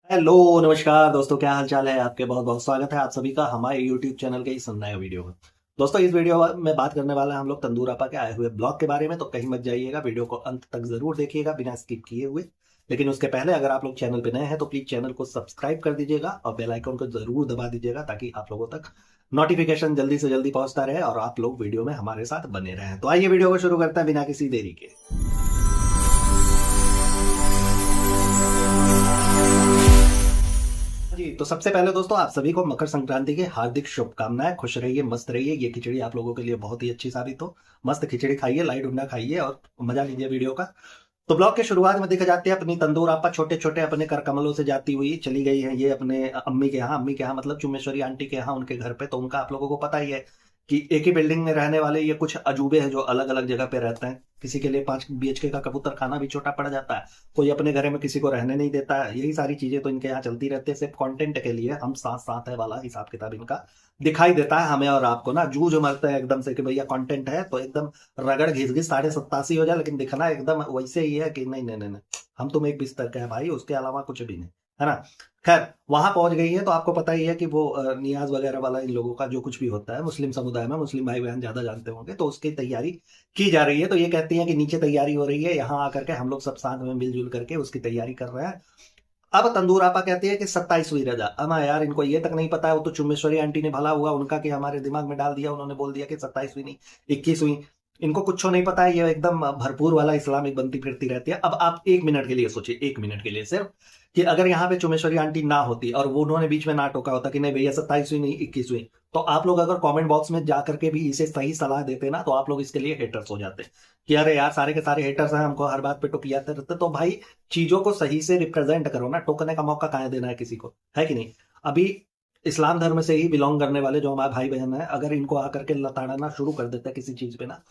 Hello नमस्कार दोस्तों, क्या हाल चाल है आपके। बहुत बहुत स्वागत है आप सभी का हमारे यूट्यूब चैनल के इस नए वीडियो में। दोस्तों, इस वीडियो में बात करने वाला है हम लोग तंदूर आपा के आए हुए ब्लॉग के बारे में। तो कहीं मत जाइएगा, वीडियो को अंत तक जरूर देखिएगा बिना स्किप किए हुए। लेकिन उसके पहले अगर आप लोग चैनल पे नए हैं तो प्लीज चैनल को सब्सक्राइब कर दीजिएगा और बेल आइकन को जरूर दबा दीजिएगा ताकि आप लोगों तक नोटिफिकेशन जल्दी से जल्दी पहुंचता रहे और आप लोग वीडियो में हमारे साथ बने रहें। तो आइए वीडियो को शुरू करते हैं बिना किसी देरी के। जी, तो सबसे पहले दोस्तों आप सभी को मकर संक्रांति की हार्दिक शुभकामनाएं। खुश रहिए, मस्त रहिए। ये खिचड़ी आप लोगों के लिए बहुत ही अच्छी साबित हो। मस्त खिचड़ी खाइए, लाई डुंडा खाइए और मजा लीजिए वीडियो का। तो ब्लॉग के शुरुआत में देखा जाती है अपनी तंदूर आपा छोटे छोटे अपने कर कमलों से जाती हुई चली गई है ये अपने अम्मी के यहाँ मतलब चुम्मेश्वरी आंटी के यहाँ उनके घर पे। तो उनका आप लोगों को पता ही है कि एक ही बिल्डिंग में रहने वाले ये कुछ अजूबे हैं जो अलग अलग जगह पे रहते हैं। किसी के लिए 5 BHK का कबूतर खाना भी छोटा पड़ जाता है, कोई अपने घर में किसी को रहने नहीं देता है। यही सारी चीजें तो इनके यहाँ चलती रहती है। सिर्फ कंटेंट के लिए हम साथ साथ है वाला हिसाब किताब इनका दिखाई देता है हमें और आपको ना। जूझ मरते हैं एकदम से कि भैया कंटेंट है तो एकदम रगड़ घिस घिस 87.5 हो जाए, लेकिन दिखना एकदम वैसे ही है कि नहीं नहीं नहीं नहीं, हम तुम एक बिस्तर का है भाई, उसके अलावा कुछ भी नहीं, है ना। खैर, वहां पहुंच गई है तो आपको पता ही है कि वो नियाज वगैरह वाला इन लोगों का जो कुछ भी होता है मुस्लिम समुदाय में, मुस्लिम भाई बहन ज्यादा जानते होंगे, तो उसकी तैयारी की जा रही है। तो ये कहती है कि नीचे तैयारी हो रही है, यहाँ आकर के हम लोग सब साथ में मिलजुल करके उसकी तैयारी कर रहे हैं। अब तंदूर आपा कहती है कि 27वीं रजा। अमा यार, इनको ये तक नहीं पता है। वो तो चुम्बेश्वरी आंटी ने भला हुआ उनका कि हमारे दिमाग में डाल दिया, उन्होंने बोल दिया कि 27वीं नहीं 21वीं। इनको कुछ नहीं पता है, ये एकदम भरपूर वाला इस्लामिक बनती फिरती रहती है। अब आप 1 मिनट के लिए सोचिए, 1 मिनट के लिए सिर्फ, कि अगर यहाँ पे चुम्बेश्वरी आंटी ना होती और वो उन्होंने बीच में ना टोका होता कि नहीं भैया 27वीं नहीं 21वीं, तो आप लोग अगर कमेंट बॉक्स में जाकर के भी इसे सही सलाह देते ना तो आप लोग इसके लिए हेटर्स हो जाते कि अरे यार सारे के सारे हेटर्स हैं, हमको हर बात पे टोकियाते रहते। तो भाई चीजों को सही से रिप्रेजेंट करो ना, टोकने का मौका कहाँ देना है किसी को, है कि नहीं। अभी इस्लाम धर्म से ही बिलोंग करने वाले जो हमारे भाई बहन है, अगर इनको आकर के लताड़ना शुरू कर देता है किसी चीज पे ना,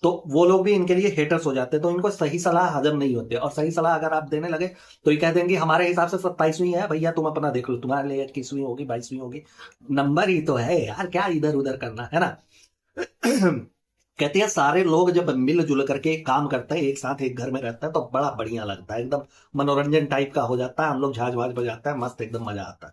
तो वो लोग भी इनके लिए हेटर्स हो जाते हैं। तो इनको सही सलाह हजम नहीं होती, और सही सलाह अगर आप देने लगे तो ये कह देंगे हमारे हिसाब से 27वीं है भैया, तुम अपना देख लो, तुम्हारे लिए 21वीं होगी 22वीं होगी, नंबर ही तो है यार, क्या इधर उधर करना है ना। कहती है सारे लोग जब मिलजुल करके काम करते हैं, एक साथ एक घर में रहता है तो बड़ा बढ़िया लगता है, एकदम मनोरंजन टाइप का हो जाता है। हम लोग झाज वाज बजाते हैं, मस्त एकदम मजा आता है।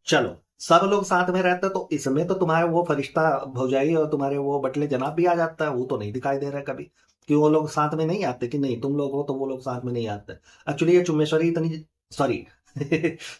चलो, सब लोग साथ में रहते हैं तो इसमें तो तुम्हारे वो फरिश्ता भौजाई और तुम्हारे वो बटले जनाब भी आ जाता है। वो तो नहीं दिखाई दे रहा है कभी कि वो लोग साथ में नहीं आते, कि नहीं तुम लोग हो तो वो लोग साथ में नहीं आते। एक्चुअली ये चुम्बेश्वरी इतनी, सॉरी,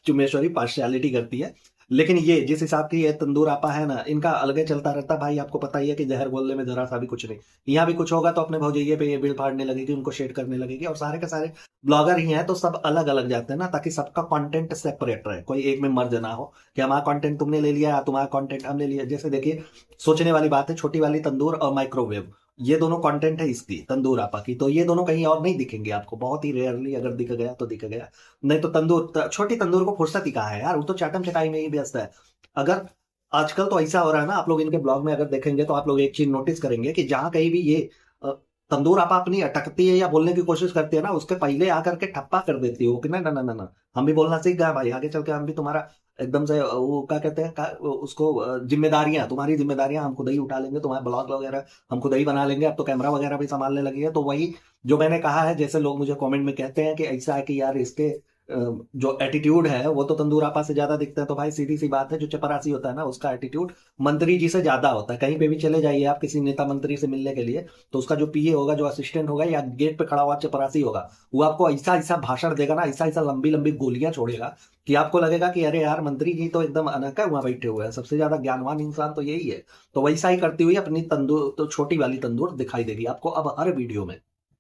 चुम्बेश्वरी पार्शियलिटी करती है। लेकिन ये जिस हिसाब की ये तंदूर आपा है ना, इनका अलगे चलता रहता है भाई। आपको पता ही है कि जहर बोलने में जरा सा भी कुछ नहीं। यहाँ भी कुछ होगा तो अपने भौजैये पे ये बिल फाड़ने लगेगी, उनको शेड करने लगेगी। और सारे के सारे ब्लॉगर ही हैं तो सब अलग अलग जाते हैं ना, ताकि सबका कंटेंट सेपरेट रहे, कोई एक में मर्ज ना हो कि हमारा कंटेंट तुमने ले लिया, तुम्हारा कंटेंट हमने लिया। जैसे देखिए, सोचने वाली बात है, छोटी वाली तंदूर और माइक्रोवेव, ये दोनों कंटेंट है इसकी तंदूर आपा की। तो ये दोनों कहीं और नहीं दिखेंगे आपको, बहुत ही रेयरली अगर दिख गया तो दिख गया, नहीं तो छोटी तंदूर को फुर्सत ही कहाँ है यार, वो तो चाटम चटाई में ही व्यस्त है। अगर आजकल तो ऐसा हो रहा है ना, आप लोग इनके ब्लॉग में अगर देखेंगे तो आप लोग एक चीज नोटिस करेंगे कि जहां कहीं भी ये अ, तंदूर आपा अपनी अटकती है या बोलने की कोशिश करती है ना, उसके पहले आकर के ठप्पा कर देती है वो कि ना ना ना ना ना, हम भी बोलना सीख गए भाई, आगे चल के हम भी तुम्हारा एकदम से वो क्या कहते हैं उसको जिम्मेदारियां, तुम्हारी जिम्मेदारियां हम खुद ही उठा लेंगे, तुम्हारे ब्लॉग वगैरह हम खुद ही बना लेंगे। अब तो कैमरा वगैरह भी संभालने लगी है। तो वही जो मैंने कहा है, जैसे लोग मुझे कमेंट में कहते हैं कि ऐसा है कि यार इसके जो एटीट्यूड है वो तो तंदूर आपा से ज्यादा दिखता है। तो भाई सीधी सी बात है, जो चपरासी होता है ना उसका एटीट्यूड मंत्री जी से ज्यादा होता है। कहीं पे भी चले जाइए आप किसी नेता मंत्री से मिलने के लिए, तो उसका जो पीए होगा, जो असिस्टेंट होगा या गेट पे खड़ा हुआ चपरासी होगा, वो आपको ऐसा ऐसा भाषण देगा ना, ऐसा ऐसा लंबी लंबी गोलियां छोड़ेगा कि आपको लगेगा कि अरे यार मंत्री जी तो एकदम अनका हुआ बैठे हुए हैं, सबसे ज्यादा ज्ञानवान इंसान तो यही है। तो वैसा ही करती हुई अपनी तंदूर, तो छोटी वाली तंदूर दिखाई देगी आपको अब हर वीडियो में।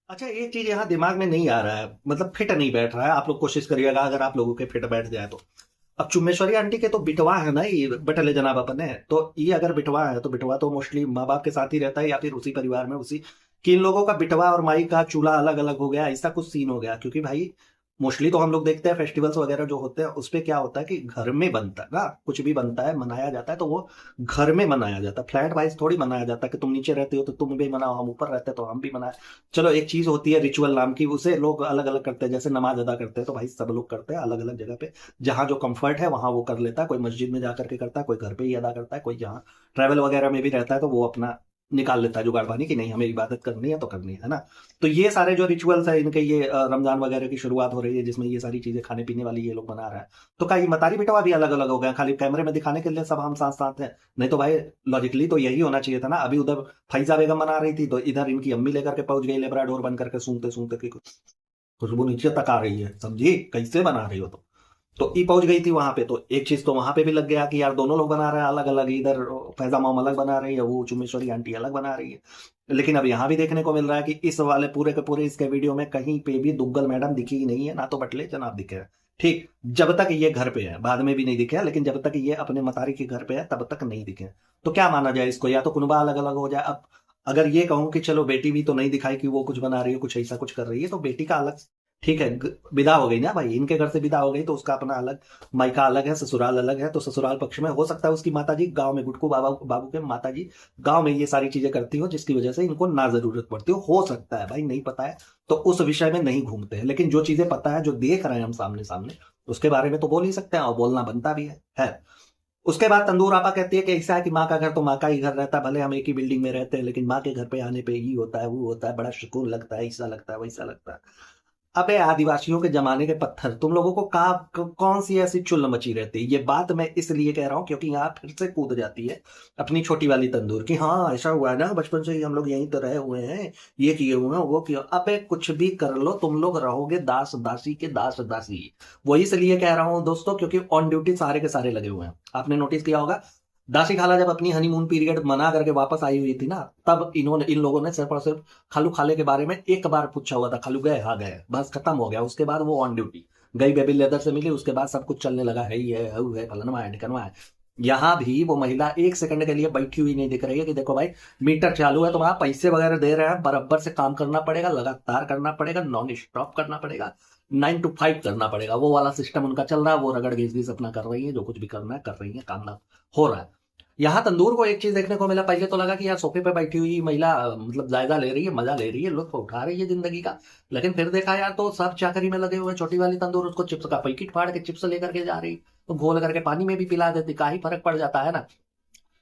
अच्छा, एक चीज यहाँ दिमाग में नहीं आ रहा है, मतलब फिट नहीं बैठ रहा है। आप लोग कोशिश करिएगा अगर आप लोगों के फिट बैठ जाए तो। अब चुम्बेश्वरी आंटी के तो बिटवा है ना, ये बटले जनाब अपन है, तो ये अगर बिटवा है तो बिटवा तो मोस्टली माँ बाप के साथ ही रहता है या फिर उसी परिवार में, उसी कि इन लोगों का बिटवा और माई का चूल्हा अलग अलग हो गया, ऐसा कुछ सीन हो गया। क्योंकि भाई मोस्टली तो हम लोग देखते हैं फेस्टिवल्स वगैरह जो होते हैं, उसपे क्या होता है कि घर में बनता है ना, कुछ भी बनता है मनाया जाता है तो वो घर में मनाया जाता है, फ्लैट वाइज थोड़ी मनाया जाता है कि तुम नीचे रहते हो तो तुम भी मनाओ, हम ऊपर रहते हैं तो हम भी मनाए। चलो, एक चीज होती है रिचुअल नाम की, उसे लोग अलग अलग करते हैं। जैसे नमाज अदा करते हैं तो भाई सब लोग करते हैं अलग अलग जगह पे, जहां जो कंफर्ट है वहां वो कर लेता है। कोई मस्जिद में जाकर के करता है, कोई घर पे ही अदा करता है, कोई जहाँ ट्रैवल वगैरह में भी रहता है तो वो अपना निकाल लेता है जुगाड़ पानी कि नहीं हमें इबादत करनी है तो करनी है ना। तो ये सारे जो रिचुअल्स है इनके, ये रमजान वगैरह की शुरुआत हो रही है जिसमें ये सारी चीजें खाने पीने वाली ये लोग बना रहा है। तो क्या ये मतारी पिटवा भी अलग अलग हो गया खाली कैमरे में दिखाने के लिए सब हम साथ साथ हैं? नहीं तो भाई लॉजिकली तो यही होना चाहिए था ना। अभी उधर फैजा बेगम बना रही थी तो इधर इनकी अम्मी लेकर के पहुंच गई लेब्राडोर बन करके, सूंघते सूंघते की खुशबू नीचे तक आ रही है, समझी कैसे बना रही हो तो ई पहुंच गई थी वहां पे। तो एक चीज तो वहां पे भी लग गया कि यार दोनों लोग बना रहे हैं अलग अलग, इधर फैजा मोम अलग बना रही है, वो चुमेश्वरी आंटी अलग बना रही है। लेकिन अब यहाँ भी देखने को मिल रहा है कि इस वाले पूरे के पूरे इसके वीडियो में कहीं पे भी दुग्गल मैडम दिखी ही नहीं है, ना तो बटले जनाब दिखे हैं। ठीक, जब तक ये घर पे है, बाद में भी नहीं दिखे, लेकिन जब तक ये अपने मतारी के घर पे है तब तक नहीं दिखे। तो क्या माना जाए इसको, या तो कुनबा अलग अलग हो जाए। अब अगर ये कहूं कि चलो बेटी भी तो नहीं दिखाई कि वो कुछ बना रही है, कुछ ऐसा कुछ कर रही है, तो बेटी का अलग ठीक है, विदा हो गई ना भाई, इनके घर से विदा हो गई तो उसका अपना अलग मायका अलग है, ससुराल अलग है। तो ससुराल पक्ष में हो सकता है उसकी माताजी गांव में, गुटकू बाबा बाबू के माताजी गांव में ये सारी चीजें करती हो जिसकी वजह से इनको ना जरूरत पड़ती हो सकता है भाई, नहीं पता है तो उस विषय में नहीं घूमते हैं। लेकिन जो चीजें पता है, जो देख रहे हैं हम सामने सामने, उसके बारे में तो बोल ही सकते हैं और बोलना बनता भी है। उसके बाद तंदूर आपा कहती है कि ऐसा है कि माँ का घर तो माँ का ही घर रहता है, भले हम एक ही बिल्डिंग में रहते हैं लेकिन माँ के घर पे आने पे ये होता है वो होता है, बड़ा सुकून लगता है, ऐसा लगता है वैसा लगता है। अबे आदिवासियों के जमाने के पत्थर, तुम लोगों को कौन सी ऐसी चुल मची रहती है? ये बात मैं इसलिए कह रहा हूं क्योंकि यहाँ फिर से कूद जाती है अपनी छोटी वाली तंदूर की। हाँ ऐसा हुआ है ना, बचपन से ही हम लोग यहीं तो रहे हुए हैं, ये किए हुए हैं वो किए। अबे कुछ भी कर लो, तुम लोग रहोगे दास दासी के दास दासी। वो इसलिए कह रहा हूँ दोस्तों क्योंकि ऑन ड्यूटी सारे के सारे लगे हुए हैं। आपने नोटिस किया होगा दासी खाला जब अपनी हनीमून पीरियड मना करके वापस आई हुई थी ना, तब इन लोगों ने सिर्फ और सिर्फ खालू खाले के बारे में एक बार पूछा हुआ था, खालू गए, हाँ गए, बस खत्म हो गया। उसके बाद वो ऑन ड्यूटी गई, बेबी लेदर से मिली, उसके बाद सब कुछ चलने लगा है, ये है वो है, फलनवा है ढिकनवा है। यहाँ भी वो महिला एक सेकंड के लिए बैठी हुई नहीं दिख रही है कि देखो भाई मीटर चालू है, तुम्हारा पैसे वगैरह दे रहे हैं, बराबर से काम करना पड़ेगा, लगातार करना पड़ेगा, नॉन स्टॉप करना पड़ेगा, 9 to 5 करना पड़ेगा। वो वाला सिस्टम उनका चल रहा है, वो रगड़ घिस घिस अपना कर रही है, जो कुछ भी करना है कर रही है, काम ना हो रहा है। यहाँ तंदूर को एक चीज देखने को मिला, पहले तो लगा कि यार सोफे पे बैठी हुई महिला मतलब जायजा ले रही है, मजा ले रही है, लुत्फ उठा रही है जिंदगी का। लेकिन फिर देखा यार तो सब चाकरी में लगे हुए, छोटी वाली तंदूर उसको चिप्स का पैकेट फाड़ के चिप्स लेकर के जा रही, तो घोल करके पानी में भी पिला देती, का ही फर्क पड़ जाता है ना।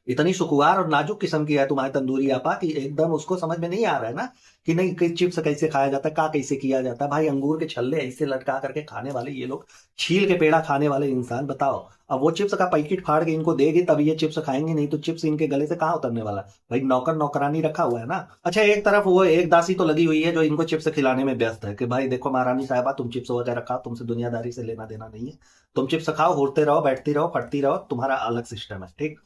इतनी सुकुवार और नाजुक किस्म की है तुम्हारी तंदूरी आपा कि एकदम उसको समझ में नहीं आ रहा है ना कि नहीं कि चिप्स कैसे खाया जाता है, का कैसे किया जाता है। भाई अंगूर के छल्ले ऐसे लटका करके खाने वाले ये लोग, छील के पेड़ा खाने वाले इंसान, बताओ। अब वो चिप्स का पैकेट फाड़ के इनको देगी तब ये चिप्स खाएंगे, नहीं तो चिप्स इनके गले से कहाँ उतरने वाला। भाई नौकर नौकरानी रखा हुआ है ना। अच्छा एक तरफ वो एक दासी तो लगी हुई है जो इनको चिप्स खिलाने में व्यस्त है कि भाई देखो महारानी साहबा तुम चिप्स वगैरह खाओ, तुमसे दुनियादारी से लेना देना नहीं है, तुम चिप्स खाओ, उड़ते रहो, बैठती रहो, फटती रहो, तुम्हारा अलग सिस्टम है, ठीक।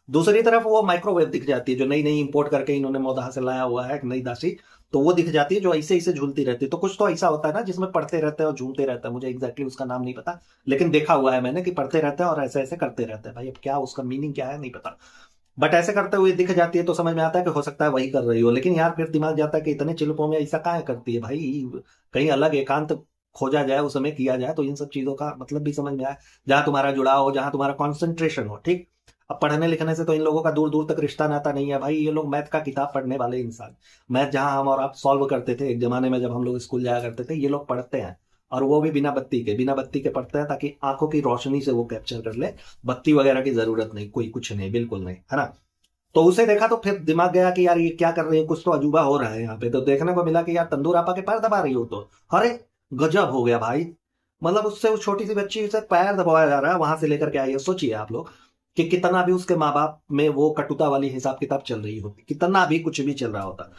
दूसरी तरफ वो माइक्रोवेव दिख जाती है जो नई नई इंपोर्ट करके इन्होंने मौदा से लाया हुआ है, एक नई दासी, तो वो दिख जाती है जो ऐसे ऐसे झूलती रहती है। तो कुछ तो ऐसा होता है ना जिसमें पढ़ते रहते हैं और झूमते रहते हैं, मुझे एग्जैक्टली उसका नाम नहीं पता, लेकिन देखा हुआ है मैंने कि पढ़ते रहते हैं और ऐसे ऐसे करते रहते हैं। भाई अब क्या उसका मीनिंग क्या है नहीं पता, बट ऐसे करते हुए दिख जाती है तो समझ में आता है कि हो सकता है वही कर रही हो। लेकिन यार फिर दिमाग जाता है कि इतने चिल्पों में ऐसा क्या करती है भाई, कहीं अलग एकांत खोजा जाए, उस समय किया जाए तो इन सब चीजों का मतलब भी समझ में आए, जहां तुम्हारा जुड़ाव हो, जहां तुम्हारा कॉन्सेंट्रेशन हो, ठीक। अब पढ़ने लिखने से तो इन लोगों का दूर दूर तक रिश्ता नाता नहीं है भाई, ये लोग मैथ का किताब पढ़ने वाले इंसान। मैथ जहां हम और आप सॉल्व करते थे एक जमाने में जब हम लोग स्कूल जाया करते थे, ये लोग पढ़ते हैं, और वो भी बिना बत्ती के पढ़ते हैं ताकि आंखों की रोशनी से वो कैप्चर कर ले, बत्ती वगैरह की जरूरत नहीं, कोई कुछ नहीं, बिल्कुल नहीं, है ना। तो उसे देखा तो फिर दिमाग गया कि यार ये क्या कर रहे हैं, कुछ तो अजूबा हो रहा है यहाँ पे। तो देखने को मिला कि यार तंदूर आपा के पैर दबा रही हो, तो अरे गजब हो गया भाई। मतलब उससे उस छोटी सी बच्ची से पैर दबाया जा रहा है, वहां से लेकर के आई है। सोचिए आप लोग कि कितना भी उसके माँ बाप में वो कटुता वाली हिसाब किताब चल रही होती, कितना भी कुछ भी चल रहा होता,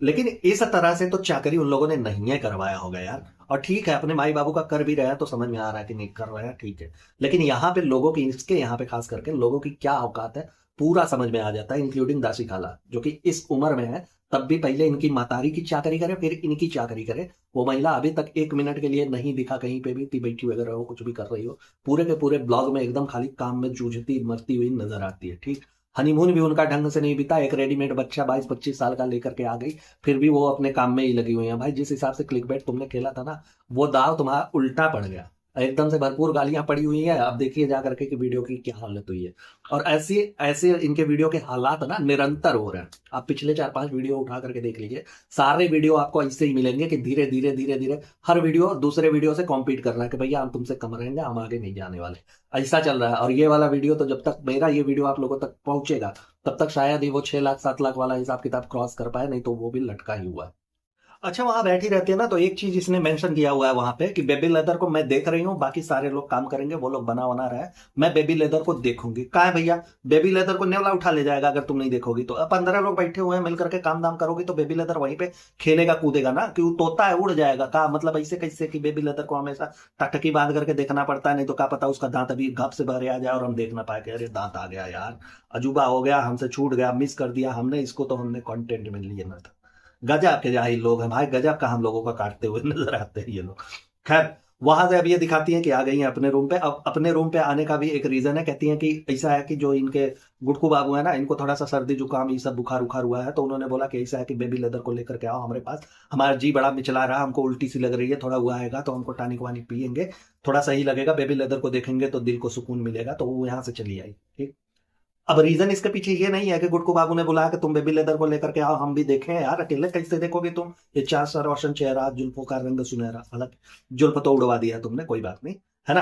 लेकिन इस तरह से तो चाकरी उन लोगों ने नहीं है करवाया होगा यार। और ठीक है अपने माई बाबू का कर भी रहे हैं तो समझ में आ रहा है कि नहीं कर रहे हैं, ठीक है, लेकिन यहाँ पे लोगों की, इसके यहाँ पे खास करके लोगों की क्या औकात है पूरा समझ में आ जाता है, इंक्लूडिंग दासी खाला जो कि इस उम्र में है, तब भी पहले इनकी मातारी की चाकरी करे फिर इनकी चाकरी करे। वो महिला अभी तक 1 मिनट के लिए नहीं दिखा कहीं पे भी, बैठी वगैरह हो, कुछ भी कर रही हो, पूरे के पूरे ब्लॉग में एकदम खाली काम में जूझती मरती हुई नजर आती है, ठीक। हनीमून भी उनका ढंग से नहीं बीता, एक रेडीमेड बच्चा 22-25 साल का लेकर के आ गई, फिर भी वो अपने काम में ही लगी हुई है। भाई जिस हिसाब से क्लिकबेट तुमने खेला था ना, वो दाव तुम्हारा उल्टा पड़ गया, एकदम से भरपूर गालियां पड़ी हुई हैं। अब देखिए जा करके कि वीडियो की क्या हालत हुई है। और ऐसे ऐसे इनके वीडियो के हालात ना निरंतर हो रहे हैं। आप पिछले 4-5 वीडियो उठा करके देख लीजिए, सारे वीडियो आपको ऐसे ही मिलेंगे कि धीरे धीरे धीरे धीरे हर वीडियो दूसरे वीडियो से कॉम्पीट कर रहा है कि भैया हम तुमसे कम रहेंगे, हम आगे नहीं जाने वाले। ऐसा चल रहा है। और ये वाला वीडियो तो जब तक मेरा ये वीडियो आप लोगों तक पहुंचेगा तब तक शायद ही वो 6 लाख 7 लाख वाला हिसाब किताब क्रॉस कर पाए, नहीं तो वो भी लटका ही हुआ है। अच्छा, वहां बैठी रहती है ना, तो एक चीज इसने मेंशन किया हुआ है वहां पे कि बेबी लेदर को मैं देख रही हूँ, बाकी सारे लोग काम करेंगे, वो लोग बना बना रहे हैं, मैं बेबी लेदर को देखूंगी। कहा है भैया, बेबी लेदर को नेवला उठा ले जाएगा अगर तुम नहीं देखोगी तो। अब 15 लोग बैठे हुए हैं, मिलकर के काम दाम करोगी तो बेबी लेदर वहीं पे खेलेगा कूदेगा ना, कि वो तोता है उड़ जाएगा। का मतलब ऐसे कैसे कि बेबी लेदर को हमेशा टकटकी बांध करके देखना पड़ता है, नहीं तो क्या पता उसका दांत अभी घप से बाहर आ जाए और हम देख ना पाए कि अरे दांत आ गया यार, अजूबा हो गया, हमसे छूट गया, मिस कर दिया हमने इसको, तो हमने कंटेंट में लिए ना था। गजब के जाहिल लोग हैं भाई, गजब का हम लोगों का काटते हुए नजर आते हैं ये लोग। खैर, वहां से अब ये दिखाती हैं कि आ गई हैं अपने रूम पे। अब अपने रूम पे आने का भी एक रीजन है। कहती हैं कि ऐसा है कि जो इनके गुटकू बाबू है ना, इनको थोड़ा सा सर्दी जुकाम ये सब बुखार उखार हुआ है, तो उन्होंने बोला कि ऐसा है कि बेबी लेदर को लेकर के आओ हमारे पास, हमारा जी बड़ा मिचला रहा, हमको उल्टी सी लग रही है, थोड़ा हुआ आएगा तो हमको टानिक वानिक पियेंगे, थोड़ा सही लगेगा, बेबी लेदर को देखेंगे तो दिल को सुकून मिलेगा, तो वो यहाँ से चली आई। ठीक। अब रीजन इसके पीछे ये नहीं है कि गुड्डू बाबू ने बुलाया कि तुम बेबी लेदर को लेकर के आओ हम भी देखें, यार अकेले कैसे देखोगे तुम, ये चार सा रोशन चेहरा, जुल्फों का रंग सुनहरा, हालांकि जुल्फ तो उड़वा दिया तुमने, कोई बात नहीं, है ना।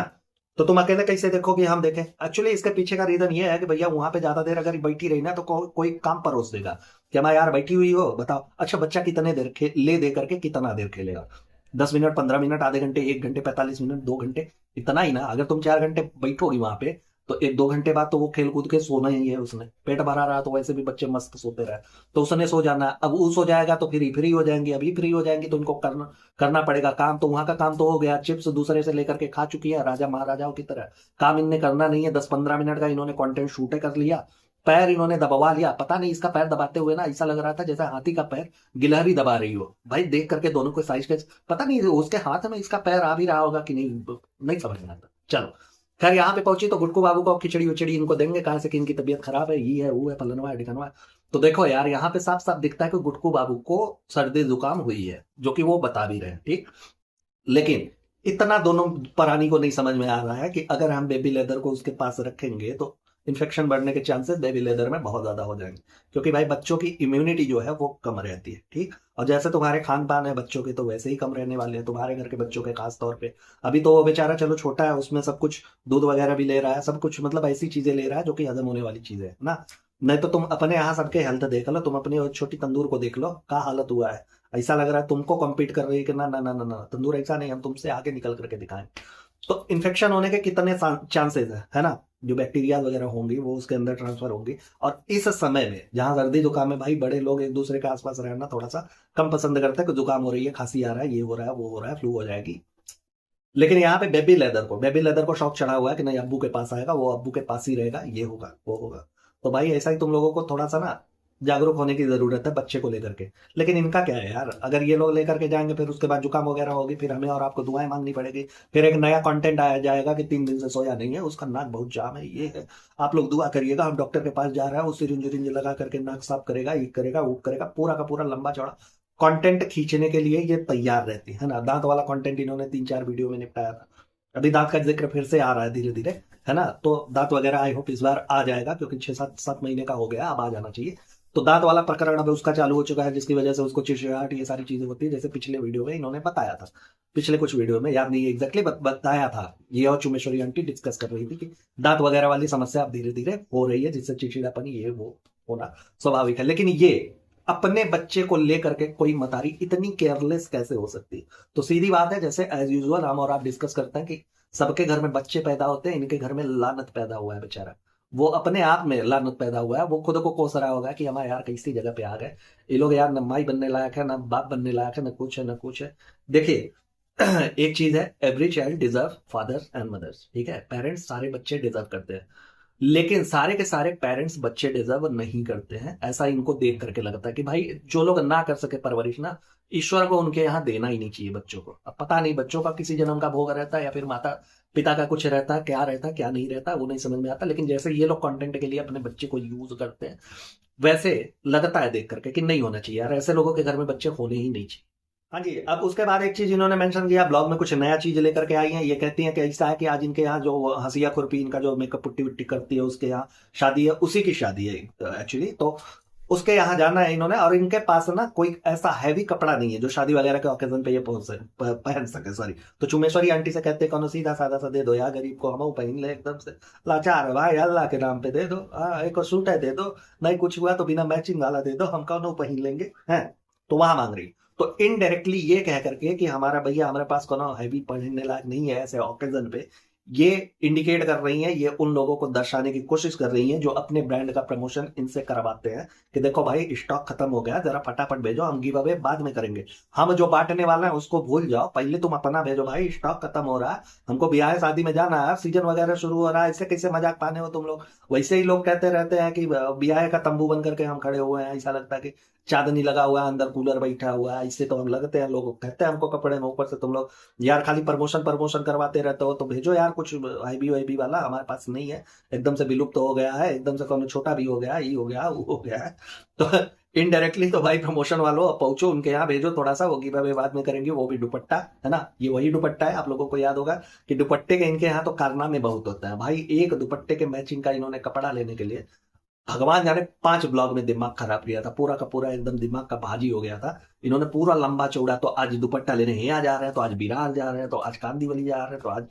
तो तुम अकेले कैसे देखोगे हम देखें। एक्चुअली इसके पीछे का रीजन ये है कि भैया वहां पे ज्यादा देर अगर बैठी रही ना तो कोई काम परोस देगा कि मैं यार बैठी हुई हो बताओ, अच्छा बच्चा कितने देर ले दे करके कितना देर खेलेगा, 10 मिनट, 15 मिनट, आधे घंटे, 1 घंटे, 45 मिनट, 2 घंटे, इतना ही ना। अगर तुम 4 घंटे बैठोगी वहां पे तो 1-2 घंटे बाद तो वो खेल कूद के सोना ही है उसने, पेट भरा रहा तो वैसे भी बच्चे मस्त सोते रहे, तो उसने सो जाना है। अब वो सो जाएगा तो फिर फ्री हो जाएंगी, अभी फ्री हो जाएंगी तो इनको करना करना पड़ेगा काम। तो वहां का काम तो हो गया, चिप्स दूसरे से लेकर के खा चुकी है राजा महाराजाओं की तरह, काम इनने करना नहीं है। 10-15 मिनट का इन्होंने कंटेंट शूट कर लिया, पैर इन्होंने दबवा लिया। पता नहीं इसका पैर दबाते हुए ना ऐसा लग रहा था जैसे हाथी का पैर गिलहरी दबा रही हो भाई, देख करके दोनों को साइज के, पता नहीं उसके हाथ में इसका पैर आ भी रहा होगा कि नहीं, नहीं समझ में आता। चलो, खैर यहाँ पे पहुंची तो गुड्डू बाबू को खिचड़ी उचड़ी इनको देंगे, कहा से कि इनकी तबीयत खराब है, ये है वो है, फलनवा है ढिकनवा है। तो देखो यार, यहाँ पे साफ साफ दिखता है कि गुड्डू बाबू को सर्दी जुकाम हुई है, जो कि वो बता भी रहे हैं। ठीक। लेकिन इतना दोनों प्राणी को नहीं समझ में आ रहा है कि अगर हम बेबी लेदर को उसके पास रखेंगे तो इन्फेक्शन बढ़ने के चांसेस बेबी लेदर में बहुत ज्यादा हो जाएंगे, क्योंकि भाई बच्चों की इम्यूनिटी जो है वो कम रहती है। ठीक। और जैसे तुम्हारे खान पान है बच्चों के तो वैसे ही कम रहने वाले हैं तुम्हारे घर के बच्चों के, खास तौर पे। अभी तो वो बेचारा चलो छोटा है, उसमें सब कुछ दूध वगैरह भी ले रहा है, सब कुछ मतलब ऐसी चीजें ले रहा है जो कि हजम होने वाली चीजें है ना। नहीं तो तुम अपने यहाँ सबके हेल्थ देख लो, तुम अपनी और छोटी तंदूर को देख लो, क्या हालत हुआ है। ऐसा लग रहा है तुमको कम्पीट कर रही है कि ना ना ना ना ना तंदूर, ऐसा नहीं, हम तुमसे आगे निकल करके दिखाएं। तो इन्फेक्शन होने के कितने चांसेस है ना। जो बैक्टीरिया वगैरह होंगी वो उसके अंदर ट्रांसफर होंगी। और इस समय में जहां सर्दी जुकाम है भाई, बड़े लोग एक दूसरे के आसपास रहना थोड़ा सा कम पसंद करते हैं कि जुकाम हो रही है, खांसी आ रहा है, ये हो रहा है, वो हो रहा है, फ्लू हो जाएगी। लेकिन यहाँ पे बेबी लेदर को शौक चढ़ा हुआ है कि नहीं अब्बू के पास आएगा, वो अब्बू के पास ही रहेगा, ये होगा वो होगा। तो भाई ऐसा ही तुम लोगों को थोड़ा सा ना जागरूक होने की जरूरत है बच्चे को लेकर के। लेकिन इनका क्या है यार, अगर ये लोग लेकर के जाएंगे फिर उसके बाद जुकाम वगैरह होगी, फिर हमें और आपको दुआएं मांगनी पड़ेगी, फिर एक नया कंटेंट आया जाएगा कि 3 दिन से सोया नहीं है, उसका नाक बहुत जाम है, ये है, आप लोग दुआ करिएगा, हम डॉक्टर के पास जा रहे हैं, वो सिरिंज विरिंज लगा करके नाक साफ करेगा, ये करेगा वो करेगा, पूरा का पूरा लंबा चौड़ा कंटेंट खींचने के लिए ये तैयार रहती है ना। दांत वाला कंटेंट इन्होंने 3-4 वीडियो में निपटाया था, अभी दांत का जिक्र फिर से आ रहा है धीरे धीरे, है ना। तो दांत वगैरह आई होप इस बार आ जाएगा, क्योंकि 6-7 महीने का हो गया, अब आ जाना चाहिए। तो दांत वाला प्रकरण अब उसका चालू हो चुका है, जिसकी वजह से उसको चिड़चिड़ाहट ये सारी चीजें होती है, जैसे पिछले वीडियो में इन्होंने बताया था, पिछले कुछ वीडियो में याद नहीं एग्जैक्टली बताया था, ये और चुमेश्वरी आंटी डिस्कस कर रही थी कि दांत वगैरह वाली समस्या अब धीरे धीरे हो रही है, जिससे चिड़चिड़ापन ये वो होना स्वाभाविक है। लेकिन ये अपने बच्चे को लेकर के कोई मतारी इतनी केयरलेस कैसे हो सकती है। तो सीधी बात है, जैसे एज यूजुअल हम और आप डिस्कस करते हैं कि सबके घर में बच्चे पैदा होते हैं, इनके घर में लानत पैदा हुआ है बेचारा, वो अपने आप में लानत पैदा हुआ है, वो खुद को कोस रहा होगा कि हमारे यार कैसी जगह पे आ गए ये लोग, यार न माई बनने लायक है, ना बाप बनने लायक है, ना कुछ है ना कुछ है। देखिए एक चीज है, every child deserve father and mothers, ठीक है, पेरेंट्स सारे बच्चे डिजर्व करते हैं, लेकिन सारे के सारे पेरेंट्स बच्चे डिजर्व नहीं करते हैं, ऐसा इनको देख करके लगता है कि भाई जो लोग ना कर सके परवरिश ना, ईश्वर को उनके यहाँ देना ही नहीं चाहिए बच्चों को। अब पता नहीं बच्चों का किसी जन्म का भोग रहता है या फिर माता पिता का कुछ रहता है, क्या रहता है क्या नहीं रहता वो नहीं समझ में आता। लेकिन जैसे ये लोग कंटेंट के लिए अपने बच्चे को यूज करते हैं, वैसे लगता है देख करके कि नहीं होना चाहिए यार, ऐसे लोगों के घर में बच्चे होने ही नहीं चाहिए। हाँ जी। अब उसके बाद एक चीज इन्होंने मेंशन किया, ब्लॉग में कुछ नया चीज लेकर के आई हैं। ये कहती हैं कि ऐसा है कि आज इनके यहाँ जो हंसिया खुरपी इनका जो मेकअप पुट्टी वुट्टी करती है उसके यहाँ शादी है, उसी की शादी है एक्चुअली। तो उसके यहाँ जाना है इन्होंने, और इनके पास ना कोई ऐसा हैवी कपड़ा नहीं है जो शादी वगैरह के ओकेजन पे ये पहन सके, सॉरी। तो चुमेश्वरी आंटी से कहते कौन सीधा साधा सा दे दो यार, गरीब को हम पहन ले, एकदम से लाचार है भाई, अल्लाह के नाम पे दे दो। एक और सूट है दे दो, नहीं कुछ हुआ तो बिना मैचिंग वाला दे दो, हम कौन पहन लेंगे हैं। तो वहां मांग रही। तो इनडायरेक्टली ये कह करके कि हमारा भैया हमारे पास कोनो हैवी पहनने लायक नहीं है ऐसे ओकेजन पे, ये इंडिकेट कर रही हैं, ये उन लोगों को दर्शाने की कोशिश कर रही हैं जो अपने ब्रांड का प्रमोशन इनसे करवाते हैं कि देखो भाई स्टॉक खत्म हो गया, जरा फटाफट भेजो, हम गिव अवे बाद में करेंगे, हम जो बांटने वाला है उसको भूल जाओ, पहले तुम अपना भेजो भाई, स्टॉक खत्म हो रहा है, हमको ब्याह शादी में जाना है, सीजन वगैरह शुरू हो रहा है, इससे कैसे मजाक पाने हो तुम लोग। वैसे ही लोग कहते रहते हैं कि ब्याह का तंबू बन करके हम खड़े हुए हैं, ऐसा लगता है कि चांदनी लगा हुआ है, अंदर कूलर बैठा हुआ है, इससे तो हम लगते हैं, लोग कहते हैं हमको कपड़े में, ऊपर से तुम लोग यार खाली प्रमोशन प्रमोशन करवाते रहते हो, तो भेजो यार कुछ आईबी वाईबी वाला, हमारे पास नहीं है, एकदम से विलुप्त तो हो गया है, एकदम से कौन छोटा भी हो गया, ये हो गया वो हो गया है। तो इनडायरेक्टली तो भाई प्रमोशन वालों पहुंचो उनके यहाँ, भेजो थोड़ा सा, वो गिव बाद में करेंगे, वो भी दुपट्टा है ना, ये वही दुपट्टा है, आप लोगों को याद होगा कि दुपट्टे के इनके यहाँ तो कारनामे बहुत होता है भाई। एक दुपट्टे के मैचिंग का इन्होंने कपड़ा लेने के लिए भगवान जाने 5 ब्लॉग में दिमाग खराब किया था, पूरा का पूरा एकदम दिमाग का भाजी हो गया था। इन्होंने पूरा लंबा चौड़ा, तो आज दुपट्टा लेने यहाँ जा रहे हैं, तो आज बिरार जा रहे हैं, तो आज कांदीवली जा रहे हैं, तो आज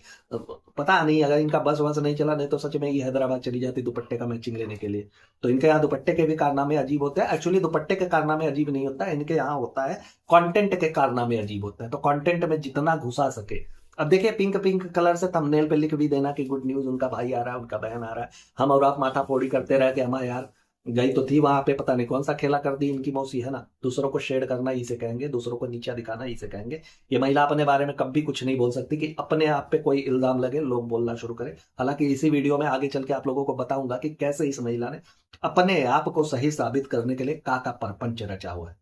पता नहीं, अगर इनका बस वस नहीं चला, नहीं तो सच में ये हैदराबाद चली जाती दुपट्टे का मैचिंग लेने के लिए। तो इनके यहाँ दुपट्टे के भी कारनामे अजीब होते हैं। एक्चुअली दुपट्टे के कारनामे अजीब नहीं होता है, इनके यहाँ होता है कंटेंट के कारनामे अजीब होते हैं। तो कंटेंट में जितना घुसा सके, अब देखिए पिंक पिंक कलर से थंबनेल पे लिख भी देना कि गुड न्यूज, उनका भाई आ रहा है, उनका बहन आ रहा है, हम और आप माथा फोड़ी करते रहे कि हमारे यार गई तो थी वहां पे, पता नहीं कौन सा खेला कर दी इनकी मौसी, है ना। दूसरों को शेड करना इसे कहेंगे, दूसरों को नीचा दिखाना इसे कहेंगे। ये महिला अपने बारे में कभी कुछ नहीं बोल सकती कि अपने आप पे कोई इल्जाम लगे लोग बोलना शुरू करें। हालांकि इसी वीडियो में आगे चल के आप लोगों को बताऊंगा कि कैसे इस महिला ने अपने आप को सही साबित करने के लिए का परपंच रचा हुआ है।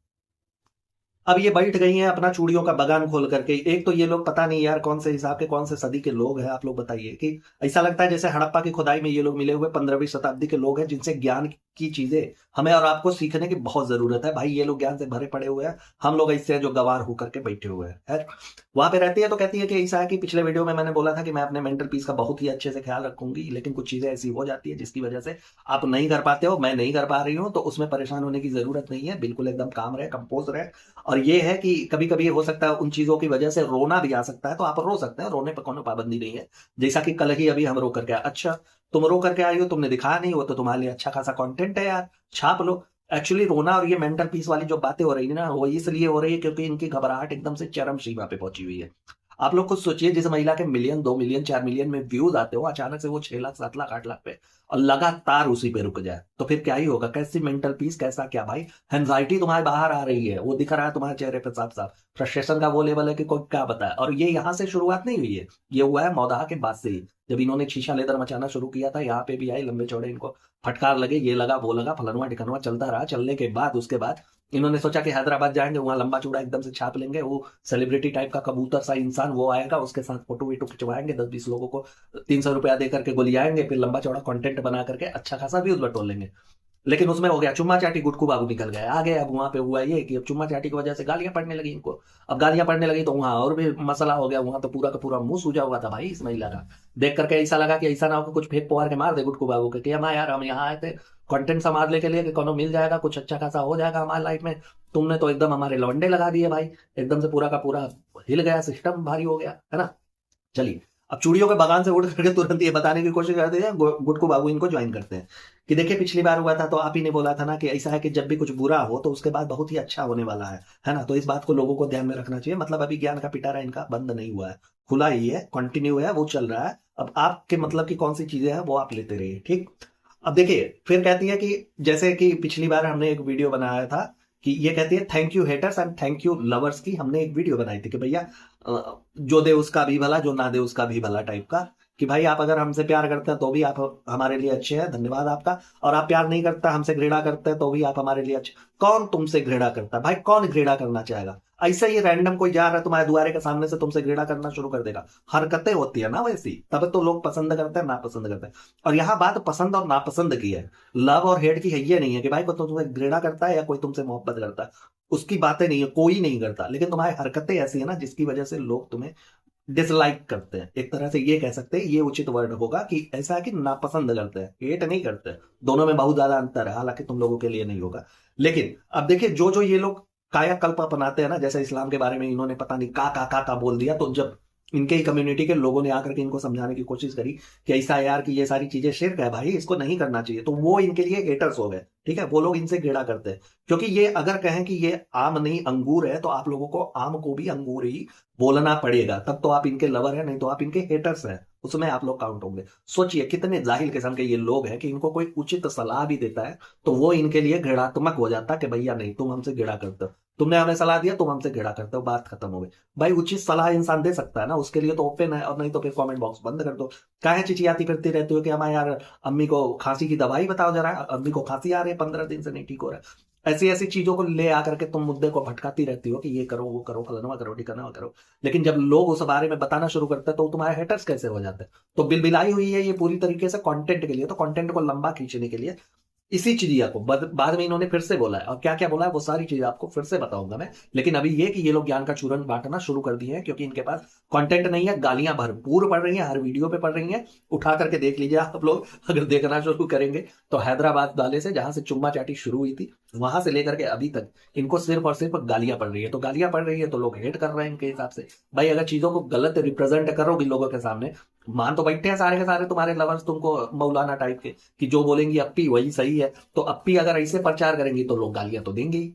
अब ये बैठ गई हैं अपना चूड़ियों का बगान खोल करके। एक तो ये लोग पता नहीं यार कौन से हिसाब के कौन से सदी के लोग हैं, आप लोग बताइए। कि ऐसा लगता है जैसे हड़प्पा की खुदाई में ये लोग मिले हुए 15वीं शताब्दी के लोग हैं, जिनसे ज्ञान की चीजें हमें और आपको सीखने की बहुत जरूरत है। भाई ये लोग ज्ञान से भरे पड़े हुए हैं, हम लोग ऐसे हैं जो गवार होकर के बैठे हुए हैं। वहां पे रहती है तो कहती है कि ऐसा है कि पिछले वीडियो में मैंने बोला था कि मैं अपने मेंटल पीस का बहुत ही अच्छे से ख्याल रखूंगी, लेकिन कुछ चीजें ऐसी हो जाती है जिसकी वजह से आप नहीं कर पाते हो, मैं नहीं कर पा रही हूँ, तो उसमें परेशान होने की जरूरत नहीं है, बिल्कुल एकदम काम रहे, कंपोज रहे। और ये है कि कभी कभी हो सकता है उन चीजों की वजह से रोना भी आ सकता है, तो आप रो सकते हैं, रोने पर कोई पाबंदी नहीं है। जैसा कि कल ही अभी हम रो करके आए। अच्छा तुम रो करके आई हो, तुमने दिखाया नहीं, हो तो तुम्हारे लिए अच्छा खासा कंटेंट है यार, छाप लो। एक्चुअली रोना और ये मेंटल पीस वाली जो बातें हो रही है ना, वो इसलिए हो रही है क्योंकि इनकी घबराहट एकदम से चरम सीमा पे पहुंची हुई है। आप लोग खुद सोचिए, जिस महिला के मिलियन 2 मिलियन 4 मिलियन में व्यूज आते हो, अचानक से वो 6 लाख 7 लाख 8 लाख पे और लगातार उसी पे रुक जाए, तो फिर क्या ही होगा। कैसी मेंटल पीस, कैसा क्या भाई, एंजाइटी तुम्हारे बाहर आ रही है, वो दिख रहा है तुम्हारे चेहरे पे साफ साफ। फ्रस्ट्रेशन का वो लेवल है कि कोई क्या बताए। और ये यहाँ से शुरुआत नहीं हुई है, ये हुआ है मौदाह के बाद से ही, जब इन्होंने शीशा लेदर मचाना शुरू किया था। यहाँ पे भी आई, लंबे चौड़े इनको फटकार लगे, ये लगा वो लगा, फलनवा ढिकनवा चलता रहा। चलने के बाद उसके बाद इन्होंने सोचा कि हैदराबाद जाएंगे, वहां लंबा चौड़ा एकदम से छाप लेंगे, वो सेलिब्रिटी टाइप का कबूतर सा इंसान वो आएगा, उसके साथ फोटो वीटो खिंचवाएंगे, 10-20 लोगों को 300 रुपया दे करके गोलियाएंगे, फिर लंबा चौड़ा कंटेंट बना करके अच्छा खासा व्यूज बटोर लेंगे। लेकिन उसमें हो गया चुम्मा चाटी, गुटकू बाबू निकल गए आगे। अब वहां पे हुआ ये कि अब चुम्मा चाटी की वजह से गालियां पड़ने लगी इनको। अब गालियां पड़ने लगी तो वहां और भी मसला हो गया, वहां तो पूरा का पूरा मुंह सूजा हुआ था भाई इस महिला का। देख करके ऐसा लगा कि ऐसा ना हो कि कुछ फेंक पुआर के मार दे गुटकू बाबू के, कि हम यार हम यहाँ आए थे कंटेंट संभालने के लिए कि कोनो मिल जाएगा, कुछ अच्छा खासा हो जाएगा हमारी लाइफ में, तुमने तो एकदम हमारे लवंडे लगा दिए भाई, एकदम से पूरा का पूरा हिल गया, सिस्टम भारी हो गया, है ना। चलिए अब चूड़ियों के बागान से उड़ करके तुरंत ये बताने की कोशिश करते हैं, गुटकू बाबू इनको ज्वाइन करते हैं कि देखिए पिछली बार हुआ था तो आप ही ने बोला था ना कि ऐसा है कि जब भी कुछ बुरा हो तो उसके बाद बहुत ही अच्छा होने वाला है ना। तो इस बात को लोगों को ध्यान में रखना चाहिए। मतलब अभी ज्ञान का पिटारा इनका बंद नहीं हुआ है, खुला ही है, कंटिन्यू है, वो चल रहा है। अब आपके मतलब की कौन सी चीजें हैं वो आप लेते रहिए, ठीक। अब देखिए फिर कहती है कि जैसे कि पिछली बार हमने एक वीडियो बनाया था कि ये कहती है thank you haters and thank you lovers की, हमने एक वीडियो बनाई थी कि भैया जो दे उसका भी भला, जो ना दे उसका भी भला टाइप का, कि भाई आप अगर हमसे प्यार करते हैं तो भी आप हमारे लिए अच्छे हैं, धन्यवाद आपका। और आप प्यार नहीं करते, हमसे घृणा करते हैं तो भी आप हमारे लिए अच्छे। कौन तुमसे घृणा करता है भाई, कौन घृणा करना चाहेगा। ऐसे ही रैंडम कोई जा रहा है तुम्हारे द्वारे के सामने से तुमसे घृणा करना शुरू कर देगा, हरकतें होती है ना वैसी, तब तो लोग पसंद करते हैं नापसंद करते हैं। और यहाँ बात पसंद और नापसंद की है, लव और हेट की है ये नहीं है कि भाई कोई तुमसे घृणा करता है या कोई तुमसे मोहब्बत करता है। उसकी बातें नहीं है, कोई नहीं करता, लेकिन तुम्हारी हरकतें ऐसी है ना जिसकी वजह से लोग तुम्हें डिसलाइक करते हैं। एक तरह से ये कह सकते हैं, ये उचित वर्ड होगा कि ऐसा है कि नापसंद करते हैं, हेट नहीं करते। दोनों में बहुत ज्यादा अंतर है, हालांकि तुम लोगों के लिए नहीं होगा। लेकिन अब देखिए, जो जो ये लोग कायाकल्प अपनाते हैं ना, जैसे इस्लाम के बारे में इन्होंने पता नहीं का बोल दिया, तो जब इनके ही कम्युनिटी के लोगों ने आकर के इनको समझाने की कोशिश करी कि ऐसा है यार कि ये सारी चीजें शिर्क है भाई, इसको नहीं करना चाहिए, तो वो इनके लिए हेटर्स हो गए। ठीक है, वो लोग इनसे घेड़ा करते हैं, क्योंकि ये अगर कहें कि ये आम नहीं अंगूर है, तो आप लोगों को आम को भी अंगूर ही बोलना पड़ेगा, तब तो आप इनके लवर हैं, नहीं तो आप इनके हेटर्स हैं, उसमें आप लोग काउंट होंगे। सोचिए कितने जाहिल किस्म के ये लोग हैं कि इनको कोई उचित सलाह भी देता है तो वो इनके लिए घृणात्मक हो जाता है कि भैया नहीं, तुम हमसे घृणा करते हो, तुमने हमें सलाह दिया, तुम हमसे घृणा करते हो, बात खत्म हो गई। भाई उचित सलाह इंसान दे सकता है ना, उसके लिए तो ओपन है, और नहीं तो फिर कमेंट बॉक्स बंद कर दो। काहे चिचियाती फिरती रहती हो कि हमारे यार अम्मी को खांसी की दवाई बताओ जरा, अम्मी को खांसी आ रही है 15 दिन से नहीं ठीक हो रहा है। ऐसी ऐसी चीजों को ले आकर के तुम मुद्दे को भटकाती रहती हो कि ये करो वो करो फलाना करो ठिकाना करो, लेकिन जब लोग उस बारे में बताना शुरू करते हैं तो तुम्हारे हेटर्स कैसे हो जाते हैं। तो बिलबिलाई हुई है ये पूरी तरीके से कंटेंट के लिए, तो कंटेंट को लंबा खींचने के लिए इसी चिड़िया को बाद में इन्होंने फिर से बोला है, और क्या क्या बोला है वो सारी चीजें आपको फिर से बताऊंगा मैं। लेकिन अभी ये कि ये लोग ज्ञान का चूरन बांटना शुरू कर दिए हैं, क्योंकि इनके पास कंटेंट नहीं है, गालियां भरपूर पड़ रही हैं, हर वीडियो पे पड़ रही हैं। उठा करके देख लीजिए आप लोग, अगर देखना शुरू करेंगे तो हैदराबाद वाले से, जहां से चुम्मा चाटी शुरू हुई थी, वहां से लेकर के अभी तक इनको सिर्फ और सिर्फ गालियां पड़ रही है। तो गालियां पड़ रही है तो लोग हेट कर रहे हैं इनके हिसाब से। भाई अगर चीजों को गलत रिप्रेजेंट करोगे लोगों के सामने, मान तो बैठे हैं सारे के सारे तुम्हारे लवर्स तुमको मौलाना टाइप के, कि जो बोलेंगी अप्पी वही सही है, तो अप्पी अगर ऐसे प्रचार करेंगी तो लोग गालियां तो देंगे ही।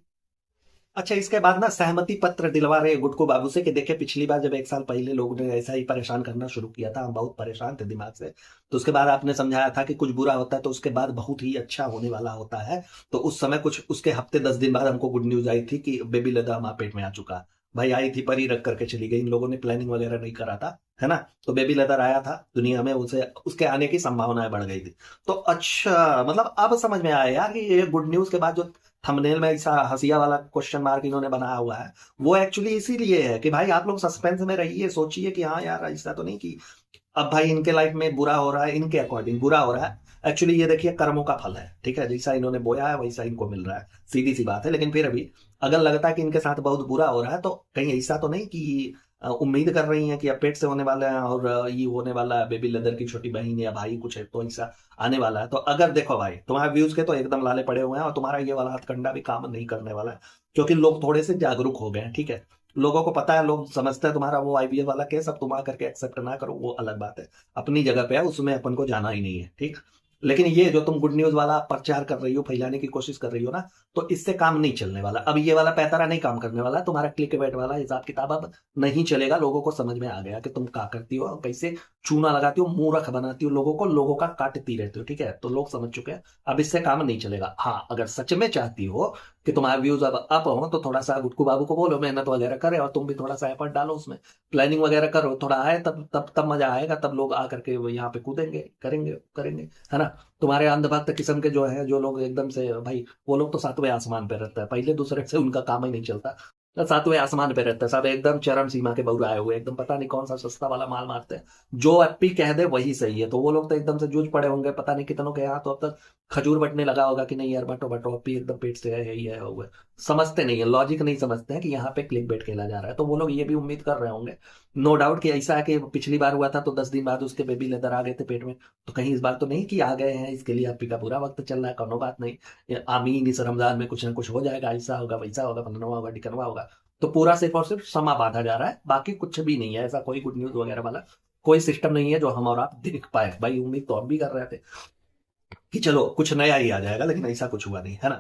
अच्छा, इसके बाद ना सहमति पत्र दिलवा रहे गुटकू बाबू से कि देखिए पिछली बार जब 1 साल पहले लोगों ने ऐसा ही परेशान करना शुरू किया था, हम बहुत परेशान थे दिमाग से, तो उसके बाद आपने समझाया था कि कुछ बुरा होता है तो उसके बाद बहुत ही अच्छा होने वाला होता है। तो उस समय कुछ उसके हफ्ते 10 दिन बाद हमको गुड न्यूज आई थी कि बेबी लदा हमारे पेट में आ चुका। भाई आई थी परी रख करके चली गई, इन लोगों ने प्लानिंग वगैरह नहीं करा था, है ना। तो बेबी लेदर आया था दुनिया में, उसे उसके आने की संभावनाएं बढ़ गई थी। तो अच्छा, मतलब अब समझ में आया यार कि ये गुड न्यूज के बाद जो थंबनेल में ऐसा हंसिया वाला क्वेश्चन मार्क इन्होंने बनाया हुआ है, वो एक्चुअली इसीलिए है कि भाई आप लोग सस्पेंस में रहिए, सोचिए कि हाँ यार ऐसा तो नहीं कि अब भाई इनके लाइफ में बुरा हो रहा है, इनके अकॉर्डिंग बुरा हो रहा है। एक्चुअली ये देखिए कर्मों का फल है, ठीक है, जैसा इन्होंने बोया है वैसा इनको मिल रहा है, सीधी सी बात है। लेकिन फिर अभी अगर लगता है कि इनके साथ बहुत बुरा हो रहा है, तो कहीं ऐसा तो नहीं कि उम्मीद कर रही हैं कि अब पेट से होने वाला है और ये होने वाला है, बेबी लेदर की छोटी बहन या भाई कुछ है तो ऐसा आने वाला है। तो अगर देखो भाई, तुम्हारे व्यूज के तो एकदम लाले पड़े हुए हैं, और तुम्हारा ये वाला हथकंडा भी काम नहीं करने वाला है, क्योंकि लोग थोड़े से जागरूक हो गए हैं। ठीक है, लोगों को पता है, लोग समझते हैं तुम्हारा वो आईवीएफ वाला केस, अब तुम आकर के एक्सेप्ट ना करो वो अलग बात है, अपनी जगह पे है, उसमें अपन को जाना ही नहीं है। ठीक, लेकिन ये जो तुम गुड न्यूज वाला प्रचार कर रही हो, फैलाने की कोशिश कर रही हो ना, तो इससे काम नहीं चलने वाला। अब ये वाला पैतारा नहीं काम करने वाला, तुम्हारा क्लिक बैट वाला हिसाब किताब अब नहीं चलेगा। लोगों को समझ में आ गया कि तुम क्या करती हो, कैसे चूना लगाती हो, मूर्ख बनाती हो लोगों को, लोगों का काटती रहती हो। ठीक है, तो लोग समझ चुके हैं, अब इससे काम नहीं चलेगा। हाँ, अगर सच में चाहती हो कि तुम्हारे व्यूज अब अप हो, तो थोड़ा सा गुटकू बाबू को बोलो मेहनत वगैरह करे, और तुम भी थोड़ा सा एफर्ट डालो उसमें, प्लानिंग वगैरह करो, थोड़ा आए तब तब तब मजा आएगा, तब लोग आकर के यहाँ पे कूदेंगे, करेंगे करेंगे, है ना। तुम्हारे अंधभक्त किस्म के जो है, जो लोग एकदम से भाई, वो लोग तो 7वें आसमान पे रहता है, पहले दूसरे से उनका काम ही नहीं चलता, 7वें आसमान पे रहता है, सब एकदम चरम सीमा के बउराए हुए, एकदम पता नहीं कौन सा सस्ता वाला माल मारते हैं, जो एप्पी कह दे वही सही है। तो वो लोग तो एकदम से जूझ पड़े होंगे, पता नहीं कितनों के यहाँ तो अब तक खजूर बटने लगा होगा कि नहीं यार बटो बटो, एप्पी एकदम पेट से है, यही है हुआ। समझते नहीं है, लॉजिक नहीं समझते हैं कि यहाँ पे क्लिक बेट खेला जा रहा है। तो वो लोग ये भी उम्मीद कर रहे होंगे, नो डाउट, कि ऐसा है कि पिछली बार हुआ था तो 10 दिन बाद उसके बेबी लेदर आ गए थे पेट में, तो कहीं इस बार तो नहीं कि आ गए हैं, इसके लिए एप्पी का पूरा वक्त चल रहा है, कोनो बात नहीं, आमीन, इस रमजान में कुछ ना कुछ हो जाएगा, ऐसा होगा वैसा होगा, फलनवा होगा ढिकनवा होगा। तो पूरा सिर्फ और सिर्फ समा बांधा जा रहा है, बाकी कुछ भी नहीं है, ऐसा कोई गुड न्यूज वगैरह वाला कोई सिस्टम नहीं है जो हम और आप देख पाए। भाई उम्मीद तो हम भी कर रहे थे कि चलो कुछ नया ही आ जाएगा, लेकिन ऐसा कुछ हुआ नहीं, है ना।